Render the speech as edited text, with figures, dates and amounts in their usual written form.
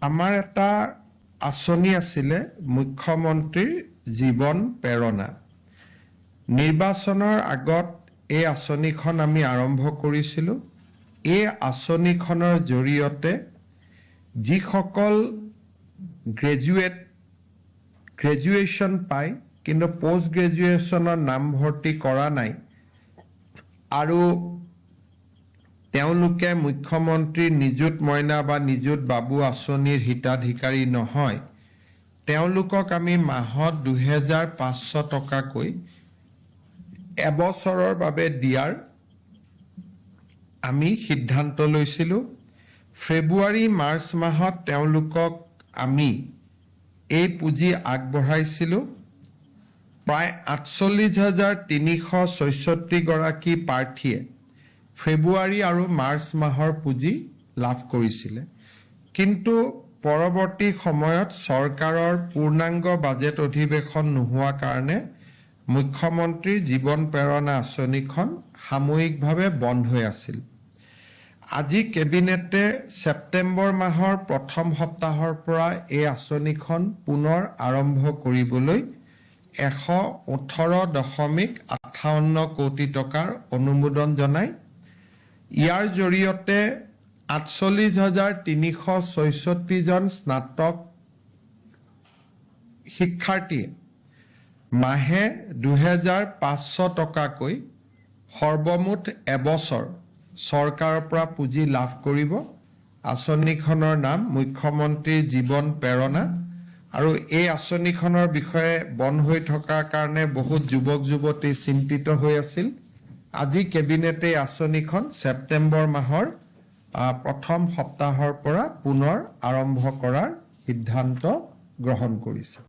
আমাৰ এটা আঁচনি আছিলে মুখ্যমন্ত্ৰীৰ জীৱন প্ৰেৰণা। নিৰ্বাচনৰ আগত এই আঁচনিখন আমি আৰম্ভ কৰিছিলোঁ। এই আঁচনিখনৰ জৰিয়তে যিসকল গ্ৰেজুৱেশ্যন পায় কিন্তু পোষ্ট গ্ৰেজুৱেশ্যনৰ নামভৰ্তি কৰা নাই আৰু তেওঁলোকে মুখ্যমন্ত্ৰীৰ নিযুত মইনা বা নিযুত বাবু আঁচনিৰ হিতাধিকাৰী নহয়, তেওঁলোকক আমি মাহত ২৫০০ টকাকৈ এবছৰৰ বাবে দিয়াৰ আমি সিদ্ধান্ত লৈছিলোঁ। ফেব্ৰুৱাৰী মাৰ্চ মাহত তেওঁলোকক আমি এই পুঁজি আগবঢ়াইছিলোঁ। প্ৰায় ৪৮,৩৬৬ গৰাকী প্ৰাৰ্থীয়ে ফেব্ৰুৱাৰী আৰু মাৰ্চ মাহৰ পুঁজি লাভ কৰিছিলে। কিন্তু পৰৱৰ্তী সময়ত চৰকাৰৰ পূৰ্ণাংগ বাজেট অধিৱেশন নোহোৱা কাৰণে মুখ্যমন্ত্ৰীৰ জীৱন প্ৰেৰণা আঁচনিখন সাময়িকভাৱে বন্ধ হৈ আছিল। আজি কেবিনেটে ছেপ্টেম্বৰ মাহৰ প্ৰথম সপ্তাহৰ পৰা এই আঁচনিখন পুনৰ আৰম্ভ কৰিবলৈ ১১৮.৫৮ কোটি টকাৰ অনুমোদন জনায়। ইয়াৰ জৰিয়তে ৪৮,৩৬৬ জন স্নাতক শিক্ষাৰ্থীয়ে মাহে ২৫০০ টকাকৈ সৰ্বমুঠ এবছৰ চৰকাৰৰ পৰা পুঁজি লাভ কৰিব। আঁচনিখনৰ নাম মুখ্যমন্ত্ৰীৰ জীৱন প্ৰেৰণা। আৰু এই আঁচনিখনৰ বিষয়ে বন্ধ হৈ থকাৰ কাৰণে বহুত যুৱক যুৱতী চিন্তিত হৈ আছিল। আজি কেবিনেটে এই আঁচনিখন ছেপ্টেম্বৰ মাহৰ প্ৰথম সপ্তাহৰ পৰা পুনৰ আৰম্ভ কৰাৰ সিদ্ধান্ত গ্ৰহণ কৰিছে।